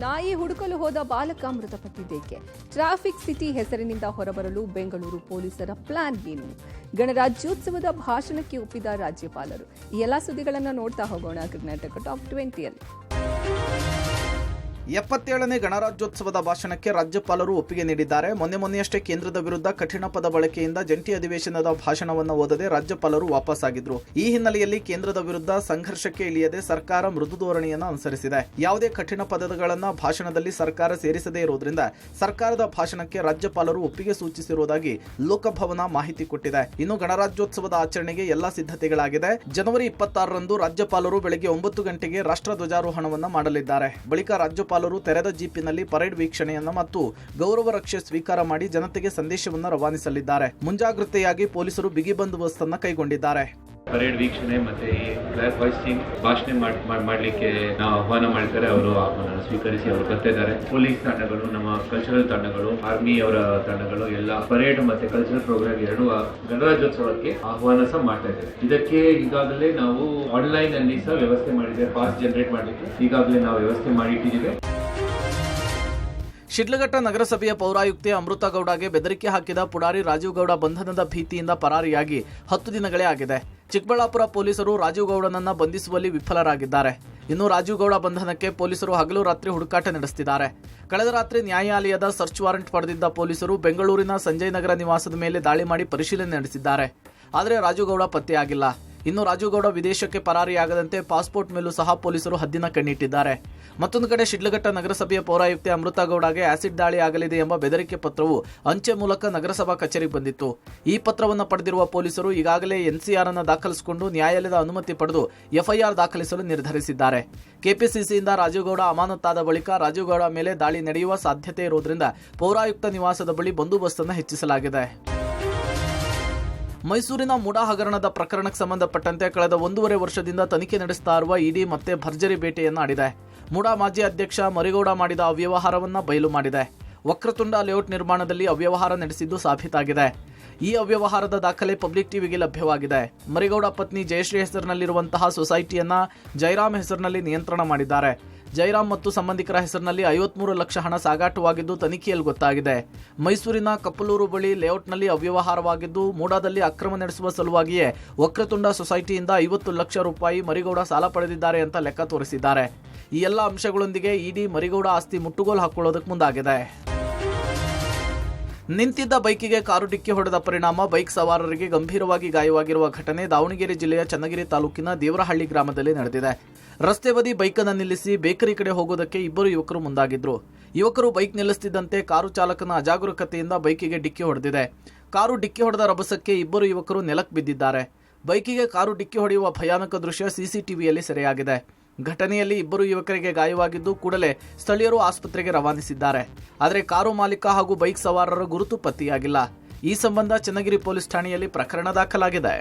ನಾಯಿ ಹುಡುಕಲು ಹೋದ ಬಾಲಕ ಮೃತಪಟ್ಟಿದ್ದೇಕೆ? ಟ್ರಾಫಿಕ್ ಸಿಟಿ ಹೆಸರಿನಿಂದ ಹೊರಬರಲು ಬೆಂಗಳೂರು ಪೊಲೀಸರ ಪ್ಲಾನ್ ಏನು? ಗಣರಾಜ್ಯೋತ್ಸವದ ಭಾಷಣಕ್ಕೆ ಒಪ್ಪಿದ ರಾಜ್ಯಪಾಲರು. ಈ ಎಲ್ಲ ಸುದ್ದಿಗಳನ್ನು ನೋಡ್ತಾ ಹೋಗೋಣ ಕರ್ನಾಟಕ ಟಾಪ್ 20ಯಲ್ಲಿ. 77ನೇ ಗಣರಾಜ್ಯೋತ್ಸವದ ಭಾಷಣಕ್ಕೆ ರಾಜ್ಯಪಾಲರು ಒಪ್ಪಿಗೆ ನೀಡಿದ್ದಾರೆ. ಮೊನ್ನೆಯಷ್ಟೇ ಕೇಂದ್ರದ ವಿರುದ್ಧ ಕಠಿಣ ಪದ ಬಳಕೆಯಿಂದ ಜಂಟಿ ಅಧಿವೇಶನದ ಭಾಷಣವನ್ನು ಓದದೆ ರಾಜ್ಯಪಾಲರು ವಾಪಸ್ಸಾಗಿದ್ರು. ಈ ಹಿನ್ನೆಲೆಯಲ್ಲಿ ಕೇಂದ್ರದ ವಿರುದ್ಧ ಸಂಘರ್ಷಕ್ಕೆ ಇಳಿಯದೆ ಸರ್ಕಾರ ಮೃದು ಧೋರಣೆಯನ್ನು ಅನುಸರಿಸಿದೆ. ಯಾವುದೇ ಕಠಿಣ ಪದಗಳನ್ನು ಭಾಷಣದಲ್ಲಿ ಸರ್ಕಾರ ಸೇರಿಸದೇ ಇರುವುದರಿಂದ ಸರ್ಕಾರದ ಭಾಷಣಕ್ಕೆ ರಾಜ್ಯಪಾಲರು ಒಪ್ಪಿಗೆ ಸೂಚಿಸಿರುವುದಾಗಿ ಲೋಕಭವನ ಮಾಹಿತಿ ಕೊಟ್ಟಿದೆ. ಇನ್ನು ಗಣರಾಜ್ಯೋತ್ಸವದ ಆಚರಣೆಗೆ ಎಲ್ಲಾ ಸಿದ್ಧತೆಗಳಾಗಿದೆ. ಜನವರಿ 26ರಂದು ರಾಜ್ಯಪಾಲರು ಬೆಳಗ್ಗೆ 9 ಗಂಟೆಗೆ ರಾಷ್ಟ್ರ ಧ್ವಜಾರೋಹಣವನ್ನು ಮಾಡಲಿದ್ದಾರೆ. ಬಳಿಕ ರಾಜ್ಯಪಾಲರು ತೆರೆದ ಜೀಪಿನಲ್ಲಿ ಪರೇಡ್ ವೀಕ್ಷಣೆಯನ್ನ ಮತ್ತು ಗೌರವ ರಕ್ಷೆ ಸ್ವೀಕಾರ ಮಾಡಿ ಜನತೆಗೆ ಸಂದೇಶವನ್ನು ರವಾನಿಸಲಿದ್ದಾರೆ. ಮುಂಜಾಗ್ರತೆಯಾಗಿ ಪೊಲೀಸರು ಬಿಗಿ ಬಂದೋಬಸ್ತ್ ಅನ್ನು ಕೈಗೊಂಡಿದ್ದಾರೆ. ಪರೇಡ್ ವೀಕ್ಷಣೆ ಮತ್ತೆ ಈ ಫ್ಲಾಗ್ ಹಾಯ್ಸ್ಟಿಂಗ್ ಭಾಷಣ ಮಾಡಲಿಕ್ಕೆ ನಾವು ಆಹ್ವಾನ ಮಾಡಿದ್ದಾರೆ. ಅವರು ಆಹ್ವಾನ ಸ್ವೀಕರಿಸಿ ಅವರು ಬರ್ತಾ ಇದ್ದಾರೆ. ಪೊಲೀಸ್ ತಂಡಗಳು, ನಮ್ಮ ಕಲ್ಚರಲ್ ತಂಡಗಳು, ಆರ್ಮಿ ಅವರ ತಂಡಗಳು ಎಲ್ಲ ಪರೇಡ್ ಮತ್ತೆ ಕಲ್ಚರಲ್ ಪ್ರೋಗ್ರಾಮ್ ಎರಡು ಗಣರಾಜ್ಯೋತ್ಸವಕ್ಕೆ ಆಹ್ವಾನ ಸಹ ಮಾಡ್ತಾ ಇದ್ದಾರೆ. ಇದಕ್ಕೆ ಈಗಾಗಲೇ ನಾವು ಆನ್ಲೈನ್ ಅಲ್ಲಿ ಸಹ ವ್ಯವಸ್ಥೆ ಮಾಡಿದ್ದೇವೆ. ಪಾಸ್ ಜನರೇಟ್ ಮಾಡಲಿಕ್ಕೆ ಈಗಾಗಲೇ ನಾವು ವ್ಯವಸ್ಥೆ ಮಾಡಿಟ್ಟಿದ್ದೇವೆ. ಶಿಡ್ಲಘಟ್ಟ ನಗರಸಭೆಯ ಪೌರಾಯುಕ್ತೆ ಅಮೃತ ಗೌಡಗೆ ಬೆದರಿಕೆ ಹಾಕಿದ ಪುಡಾರಿ ರಾಜೀವ್ ಗೌಡ ಬಂಧನದ ಭೀತಿಯಿಂದ ಪರಾರಿಯಾಗಿ 10 ದಿನಗಳೇ ಆಗಿದೆ. ಚಿಕ್ಕಬಳ್ಳಾಪುರ ಪೊಲೀಸರು ರಾಜೀವ್ ಗೌಡನನ್ನ ಬಂಧಿಸುವಲ್ಲಿ ವಿಫಲರಾಗಿದ್ದಾರೆ. ಇನ್ನು ರಾಜೀವ್ ಗೌಡ ಬಂಧನಕ್ಕೆ ಪೊಲೀಸರು ಹಗಲು ರಾತ್ರಿ ಹುಡುಕಾಟ ನಡೆಸುತ್ತಿದ್ದಾರೆ. ಕಳೆದ ರಾತ್ರಿ ನ್ಯಾಯಾಲಯದ ಸರ್ಚ್ ವಾರೆಂಟ್ ಪಡೆದಿದ್ದ ಪೊಲೀಸರು ಬೆಂಗಳೂರಿನ ಸಂಜಯ್ ನಗರ ನಿವಾಸದ ಮೇಲೆ ದಾಳಿ ಮಾಡಿ ಪರಿಶೀಲನೆ ನಡೆಸಿದ್ದಾರೆ. ಆದರೆ ರಾಜೀವ್ ಗೌಡ ಪತ್ತೆಯಾಗಿಲ್ಲ. ಇನ್ನು ರಾಜೀವ್ ಗೌಡ ವಿದೇಶಕ್ಕೆ ಪರಾರಿಯಾಗದಂತೆ ಪಾಸ್ಪೋರ್ಟ್ ಮೇಲೂ ಸಹ ಪೊಲೀಸರು ಹದ್ದಿನ ಕಣ್ಣಿಟ್ಟಿದ್ದಾರೆ. ಮತ್ತೊಂದು ಕಡೆ ಶಿಡ್ಲಘಟ್ಟ ನಗರಸಭೆಯ ಪೌರಾಯುಕ್ತೆ ಅಮೃತ ಗೌಡಗೆ ಆಸಿಡ್ ದಾಳಿ ಆಗಲಿದೆ ಎಂಬ ಬೆದರಿಕೆ ಪತ್ರವು ಅಂಚೆ ಮೂಲಕ ನಗರಸಭಾ ಕಚೇರಿಗೆ ಬಂದಿತ್ತು. ಈ ಪತ್ರವನ್ನು ಪಡೆದಿರುವ ಪೊಲೀಸರು ಈಗಾಗಲೇ ಎನ್ಸಿಆರ್ ಅನ್ನು ದಾಖಲಿಸಿಕೊಂಡು ನ್ಯಾಯಾಲಯದ ಅನುಮತಿ ಪಡೆದು ಎಫ್ಐಆರ್ ದಾಖಲಿಸಲು ನಿರ್ಧರಿಸಿದ್ದಾರೆ. ಕೆಪಿಸಿಸಿಯಿಂದ ರಾಜೀವ್ ಗೌಡ ಅಮಾನತಾದ ಬಳಿಕ ರಾಜೀವ್ ಗೌಡ ಮೇಲೆ ದಾಳಿ ನಡೆಯುವ ಸಾಧ್ಯತೆ ಇರುವುದರಿಂದ ಪೌರಾಯುಕ್ತ ನಿವಾಸದ ಬಳಿ ಬಂದೋಬಸ್ತ್ ಅನ್ನು ಹೆಚ್ಚಿಸಲಾಗಿದೆ. ಮೈಸೂರಿನ ಮುಡಾ ಹಗರಣದ ಪ್ರಕರಣಕ್ಕೆ ಸಂಬಂಧಪಟ್ಟಂತೆ ಕಳೆದ 1.5 ವರ್ಷದಿಂದ ತನಿಖೆ ನಡೆಸ್ತಾ ಇರುವ ಇಡಿ ಮತ್ತೆ ಭರ್ಜರಿ ಬೇಟೆಯನ್ನು ಆಡಿದೆ. ಮುಡಾ ಮಾಜಿ ಅಧ್ಯಕ್ಷ ಮರಿಗೌಡ ಮಾಡಿದ ಅವ್ಯವಹಾರವನ್ನು ಬಯಲು ಮಾಡಿದೆ. ವಕ್ರತುಂಡ ಲೇಔಟ್ ನಿರ್ಮಾಣದಲ್ಲಿ ಅವ್ಯವಹಾರ ನಡೆಸಿದ್ದು ಸಾಬೀತಾಗಿದೆ. ಈ ಅವ್ಯವಹಾರದ ದಾಖಲೆ ಪಬ್ಲಿಕ್ ಟಿವಿಗೆ ಲಭ್ಯವಾಗಿದೆ. ಮರಿಗೌಡ ಪತ್ನಿ ಜಯಶ್ರೀ ಹೆಸರಿನಲ್ಲಿರುವಂತಹ ಸೊಸೈಟಿಯನ್ನ ಜಯರಾಮ್ ಹೆಸರಿನಲ್ಲಿ ನಿಯಂತ್ರಣ ಮಾಡಿದ್ದಾರೆ. ಜಯರಾಮ್ ಮತ್ತು ಸಂಬಂಧಿಕರ ಹೆಸರಿನಲ್ಲಿ 53 ಲಕ್ಷ ಹಣ ಸಾಗಾಟವಾಗಿದ್ದು ತನಿಖೆಯಲ್ಲಿ ಗೊತ್ತಾಗಿದೆ. ಮೈಸೂರಿನ ಕಪ್ಪಲೂರು ಬಳಿ ಲೇಔಟ್ನಲ್ಲಿ ಅವ್ಯವಹಾರವಾಗಿದ್ದು ಮೂಡಾದಲ್ಲಿ ಅಕ್ರಮ ನಡೆಸುವ ಸಲುವಾಗಿಯೇ ವಕ್ರತುಂಡ ಸೊಸೈಟಿಯಿಂದ 50 ಲಕ್ಷ ರೂಪಾಯಿ ಮರಿಗೌಡ ಸಾಲ ಪಡೆದಿದ್ದಾರೆ ಅಂತ ಲೆಕ್ಕ ತೋರಿಸಿದ್ದಾರೆ. ಈ ಎಲ್ಲ ಅಂಶಗಳೊಂದಿಗೆ ಇಡಿ ಮರಿಗೌಡ ಆಸ್ತಿ ಮುಟ್ಟುಗೋಲು ಹಾಕೊಳ್ಳೋದಕ್ಕೆ ಮುಂದಾಗಿದೆ. ನಿಂತಿದ್ದ ಬೈಕಿಗೆ ಕಾರು ಡಿಕ್ಕಿ ಹೊಡೆದ ಪರಿಣಾಮ ಬೈಕ್ ಸವಾರರಿಗೆ ಗಂಭೀರವಾಗಿ ಗಾಯವಾಗಿರುವ ಘಟನೆ ದಾವಣಗೆರೆ ಜಿಲ್ಲೆಯ ಚನ್ನಗಿರಿ ತಾಲೂಕಿನ ದೇವರಹಳ್ಳಿ ಗ್ರಾಮದಲ್ಲಿ ನಡೆದಿದೆ. ರಸ್ತೆ ಬದಿ ಬೈಕನ್ನು ನಿಲ್ಲಿಸಿ ಬೇಕರಿ ಕಡೆ ಹೋಗೋದಕ್ಕೆ 2 ಯುವಕರು ಮುಂದಾಗಿದ್ರು. ಯುವಕರು ಬೈಕ್ ನಿಲ್ಲಿಸುತ್ತಿದ್ದಂತೆ ಕಾರು ಚಾಲಕನ ಅಜಾಗರೂಕತೆಯಿಂದ ಬೈಕಿಗೆ ಡಿಕ್ಕಿ ಹೊಡೆದಿದೆ. ಕಾರು ಡಿಕ್ಕಿ ಹೊಡೆದ ರಭಸಕ್ಕೆ 2 ಯುವಕರು ನೆಲಕ್ಕೆ ಬಿದ್ದಿದ್ದಾರೆ. ಬೈಕಿಗೆ ಕಾರು ಡಿಕ್ಕಿ ಹೊಡೆಯುವ ಭಯಾನಕ ದೃಶ್ಯ ಸಿಸಿಟಿವಿಯಲ್ಲಿ ಸೆರೆಯಾಗಿದೆ. ಘಟನೆಯಲ್ಲಿ 2 ಯುವಕರಿಗೆ ಗಾಯವಾಗಿದ್ದು ಕೂಡಲೇ ಸ್ಥಳೀಯರು ಆಸ್ಪತ್ರೆಗೆ ರವಾನಿಸಿದ್ದಾರೆ. ಆದರೆ ಕಾರು ಮಾಲೀಕ ಹಾಗೂ ಬೈಕ್ ಸವಾರರ ಗುರುತು ಪತ್ತೆಯಾಗಿಲ್ಲ. ಈ ಸಂಬಂಧ ಚನ್ನಗಿರಿ ಪೊಲೀಸ್ ಠಾಣೆಯಲ್ಲಿ ಪ್ರಕರಣ ದಾಖಲಾಗಿದೆ.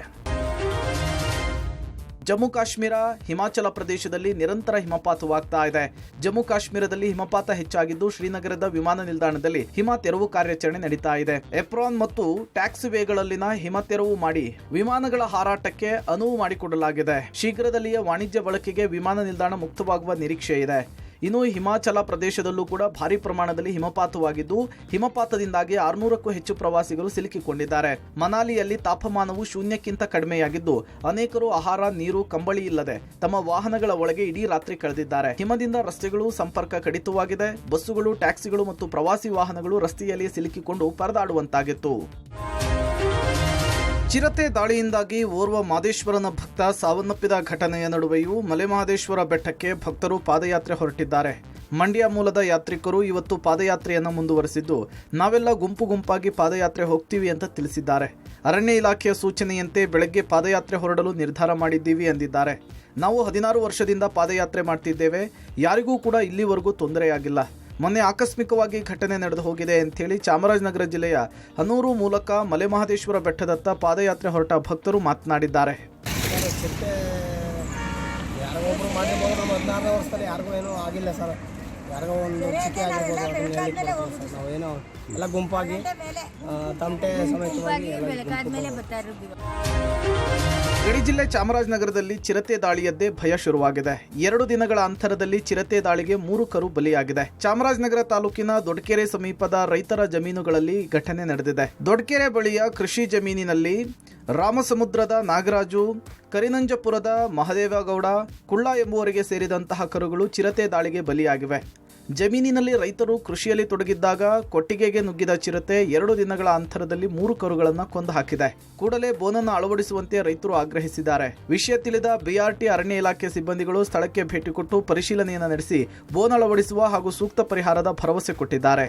ಜಮ್ಮು ಕಾಶ್ಮೀರ, ಹಿಮಾಚಲ ಪ್ರದೇಶದಲ್ಲಿ ನಿರಂತರ ಹಿಮಪಾತವಾಗ್ತಾ ಇದೆ. ಜಮ್ಮು ಕಾಶ್ಮೀರದಲ್ಲಿ ಹಿಮಪಾತ ಹೆಚ್ಚಾಗಿದ್ದು ಶ್ರೀನಗರದ ವಿಮಾನ ನಿಲ್ದಾಣದಲ್ಲಿ ಹಿಮ ತೆರವು ಕಾರ್ಯಾಚರಣೆ ನಡೀತಾ ಇದೆ. ಎಪ್ರಾನ್ ಮತ್ತು ಟ್ಯಾಕ್ಸಿ ವೇಗಳಲ್ಲಿನ ಹಿಮ ತೆರವು ಮಾಡಿ ವಿಮಾನಗಳ ಹಾರಾಟಕ್ಕೆ ಅನುವು ಮಾಡಿಕೊಡಲಾಗಿದೆ. ಶೀಘ್ರದಲ್ಲಿಯೇ ವಾಣಿಜ್ಯ ಬಳಕೆಗೆ ವಿಮಾನ ನಿಲ್ದಾಣ ಮುಕ್ತವಾಗುವ ನಿರೀಕ್ಷೆ ಇದೆ. ಇನ್ನು ಹಿಮಾಚಲ ಪ್ರದೇಶದಲ್ಲೂ ಕೂಡ ಭಾರಿ ಪ್ರಮಾಣದಲ್ಲಿ ಹಿಮಪಾತವಾಗಿದ್ದು ಹಿಮಪಾತದಿಂದಾಗಿ 600ಕ್ಕೂ ಹೆಚ್ಚು ಪ್ರವಾಸಿಗರು ಸಿಲುಕಿಕೊಂಡಿದ್ದಾರೆ. ಮನಾಲಿಯಲ್ಲಿ ತಾಪಮಾನವು 0ಕ್ಕಿಂತ ಕಡಿಮೆಯಾಗಿದ್ದು ಅನೇಕರು ಆಹಾರ, ನೀರು, ಕಂಬಳಿ ಇಲ್ಲದೆ ತಮ್ಮ ವಾಹನಗಳ ಒಳಗೆ ಇಡೀ ರಾತ್ರಿ ಕಳೆದಿದ್ದಾರೆ. ಹಿಮದಿಂದ ರಸ್ತೆಗಳು ಸಂಪರ್ಕ ಕಡಿತವಾಗಿದೆ. ಬಸ್ಸುಗಳು, ಟ್ಯಾಕ್ಸಿಗಳು ಮತ್ತು ಪ್ರವಾಸಿ ವಾಹನಗಳು ರಸ್ತೆಯಲ್ಲಿ ಸಿಲುಕಿಕೊಂಡು ಪರದಾಡುವಂತಾಗಿತ್ತು. ಚಿರತೆ ದಾಳಿಯಿಂದಾಗಿ ಓರ್ವ ಮಾದೇಶ್ವರನ ಭಕ್ತ ಸಾವನ್ನಪ್ಪಿದ ಘಟನೆಯ ನಡುವೆಯೂ ಮಲೆಮಹದೇಶ್ವರ ಬೆಟ್ಟಕ್ಕೆ ಭಕ್ತರು ಪಾದಯಾತ್ರೆ ಹೊರಟಿದ್ದಾರೆ. ಮಂಡ್ಯ ಮೂಲದ ಯಾತ್ರಿಕರು ಇವತ್ತು ಪಾದಯಾತ್ರೆಯನ್ನು ಮುಂದುವರೆಸಿದ್ದು ನಾವೆಲ್ಲ ಗುಂಪು ಗುಂಪಾಗಿ ಪಾದಯಾತ್ರೆ ಹೋಗ್ತೀವಿ ಅಂತ ತಿಳಿಸಿದ್ದಾರೆ. ಅರಣ್ಯ ಇಲಾಖೆಯ ಸೂಚನೆಯಂತೆ ಬೆಳಗ್ಗೆ ಪಾದಯಾತ್ರೆ ಹೊರಡಲು ನಿರ್ಧಾರ ಮಾಡಿದ್ದೀವಿ ಎಂದಿದ್ದಾರೆ. ನಾವು 16 ವರ್ಷದಿಂದ ಪಾದಯಾತ್ರೆ ಮಾಡ್ತಿದ್ದೇವೆ. ಯಾರಿಗೂ ಕೂಡ ಇಲ್ಲಿವರೆಗೂ ತೊಂದರೆಯಾಗಿಲ್ಲ. ಮೊನ್ನೆ ಆಕಸ್ಮಿಕವಾಗಿ ಘಟನೆ ನಡೆದು ಹೋಗಿದೆ ಅಂತೇಳಿ ಚಾಮರಾಜನಗರ ಜಿಲ್ಲೆಯ ಹನೂರು ಮೂಲಕ ಮಲೆಮಹದೇಶ್ವರ ಬೆಟ್ಟದತ್ತ ಪಾದಯಾತ್ರೆ ಹೊರಟ ಭಕ್ತರು ಮಾತನಾಡಿದ್ದಾರೆ. ಯಾರಿಗೊಬ್ರು ಮಾಡಿರ್ಬೋದು. ನಮ್ಮ 16 ವರ್ಷದಲ್ಲಿ ಯಾರಿಗೂ ಏನೂ ಆಗಿಲ್ಲ ಸರ್. ಯಾರಿಗೋ ಒಂದು ಚಿಕ್ಕ ಆಗಿರ್ಬೋದು, ಅದನ್ನ ಹೇಳಿಕ್ಕೆ ಬರ್ತದೆ ಸರ್. ನಾವೇನೋ ಎಲ್ಲ ಗುಂಪಾಗಿ ತಮಟೆ ಸಮೇತವಾಗಿ ಗಡಿ ಜಿಲ್ಲೆ ಚಾಮರಾಜನಗರದಲ್ಲಿ ಚಿರತೆ ದಾಳಿಯದ್ದೇ ಭಯ ಶುರುವಾಗಿದೆ. 2 ದಿನಗಳ ಅಂತರದಲ್ಲಿ ಚಿರತೆ ದಾಳಿಗೆ 3 ಕರು ಬಲಿಯಾಗಿದೆ. ಚಾಮರಾಜನಗರ ತಾಲೂಕಿನ ದೊಡ್ಡಕೆರೆ ಸಮೀಪದ ರೈತರ ಜಮೀನುಗಳಲ್ಲಿ ಘಟನೆ ನಡೆದಿದೆ. ದೊಡ್ಡಕೆರೆ ಬಳಿಯ ಕೃಷಿ ಜಮೀನಿನಲ್ಲಿ ರಾಮಸಮುದ್ರದ ನಾಗರಾಜು, ಕರಿನಂಜಪುರದ ಮಹದೇವಗೌಡ, ಕುಳ್ಳ ಎಂಬುವರಿಗೆ ಸೇರಿದಂತಹ ಕರುಗಳು ಚಿರತೆ ದಾಳಿಗೆ ಬಲಿಯಾಗಿವೆ. ಜಮೀನಿನಲ್ಲಿ ರೈತರು ಕೃಷಿಯಲ್ಲಿ ತೊಡಗಿದ್ದಾಗ ಕೊಟ್ಟಿಗೆಗೆ ನುಗ್ಗಿದ ಚಿರತೆ 2 ದಿನಗಳ ಅಂತರದಲ್ಲಿ 3 ಕರುಗಳನ್ನು ಕೊಂದು ಹಾಕಿದೆ. ಕೂಡಲೇ ಬೋನನ್ನು ಅಳವಡಿಸುವಂತೆ ರೈತರು ಆಗ್ರಹಿಸಿದ್ದಾರೆ. ವಿಷಯ ತಿಳಿದ ಬಿಆರ್ಟಿ ಅರಣ್ಯ ಇಲಾಖೆ ಸಿಬ್ಬಂದಿಗಳು ಸ್ಥಳಕ್ಕೆ ಭೇಟಿ ಕೊಟ್ಟು ಪರಿಶೀಲನೆಯನ್ನು ನಡೆಸಿ ಬೋನ್ ಅಳವಡಿಸುವ ಹಾಗೂ ಸೂಕ್ತ ಪರಿಹಾರದ ಭರವಸೆ ಕೊಟ್ಟಿದ್ದಾರೆ.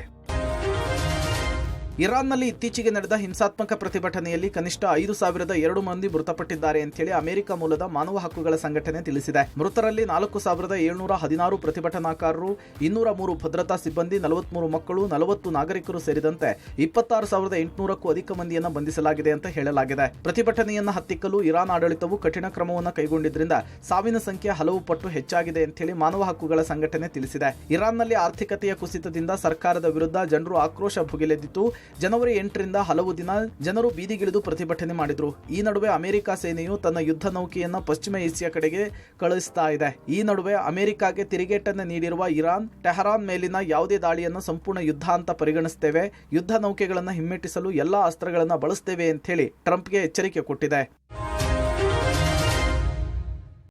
ಇರಾನ್ನಲ್ಲಿ ಇತ್ತೀಚೆಗೆ ನಡೆದ ಹಿಂಸಾತ್ಮಕ ಪ್ರತಿಭಟನೆಯಲ್ಲಿ ಕನಿಷ್ಠ 5,002 ಮಂದಿ ಮೃತಪಟ್ಟಿದ್ದಾರೆ ಎಂಥೇಳಿ ಅಮೆರಿಕ ಮೂಲದ ಮಾನವ ಹಕ್ಕುಗಳ ಸಂಘಟನೆ ತಿಳಿಸಿದೆ. ಮೃತರಲ್ಲಿ 4,716 ಪ್ರತಿಭಟನಾಕಾರರು, 203 ಭದ್ರತಾ ಸಿಬ್ಬಂದಿ, 43 ಮಕ್ಕಳು, 40 ನಾಗರಿಕರು ಸೇರಿದಂತೆ 26,800ಕ್ಕೂ ಅಧಿಕ ಮಂದಿಯನ್ನು ಬಂಧಿಸಲಾಗಿದೆ ಅಂತ ಹೇಳಲಾಗಿದೆ. ಪ್ರತಿಭಟನೆಯನ್ನು ಹತ್ತಿಕ್ಕಲು ಇರಾನ್ ಆಡಳಿತವು ಕಠಿಣ ಕ್ರಮವನ್ನು ಕೈಗೊಂಡಿದ್ದರಿಂದ ಸಾವಿನ ಸಂಖ್ಯೆ ಹಲವು ಪಟ್ಟು ಹೆಚ್ಚಾಗಿದೆ ಎಂಥೇಳಿ ಮಾನವ ಹಕ್ಕುಗಳ ಸಂಘಟನೆ ತಿಳಿಸಿದೆ. ಇರಾನ್ನಲ್ಲಿ ಆರ್ಥಿಕತೆಯ ಕುಸಿತದಿಂದ ಸರ್ಕಾರದ ವಿರುದ್ಧ ಜನರು ಆಕ್ರೋಶ ಭುಗಿಲೆದ್ದಿತು. ಜನವರಿ 8ರಿಂದ ಹಲವು ದಿನ ಜನರು ಬೀದಿಗಿಳಿದು ಪ್ರತಿಭಟನೆ ಮಾಡಿದ್ರು. ಈ ನಡುವೆ ಅಮೆರಿಕ ಸೇನೆಯು ತನ್ನ ಯುದ್ಧ ನೌಕೆಯನ್ನ ಪಶ್ಚಿಮ ಏಷ್ಯಾ ಕಡೆಗೆ ಕಳುಹಿಸ್ತಾ ಇದೆ. ಈ ನಡುವೆ ಅಮೆರಿಕಾಗೆ ತಿರುಗೇಟನ್ನು ನೀಡಿರುವ ಇರಾನ್, ಟೆಹರಾನ್ ಮೇಲಿನ ಯಾವುದೇ ದಾಳಿಯನ್ನು ಸಂಪೂರ್ಣ ಯುದ್ಧ ಅಂತ ಪರಿಗಣಿಸುತ್ತೇವೆ, ಯುದ್ಧ ನೌಕೆಗಳನ್ನು ಹಿಮ್ಮೆಟ್ಟಿಸಲು ಎಲ್ಲಾ ಅಸ್ತ್ರಗಳನ್ನು ಬಳಸುತ್ತೇವೆ ಅಂತ ಹೇಳಿ ಟ್ರಂಪ್ಗೆ ಎಚ್ಚರಿಕೆ ಕೊಟ್ಟಿದೆ.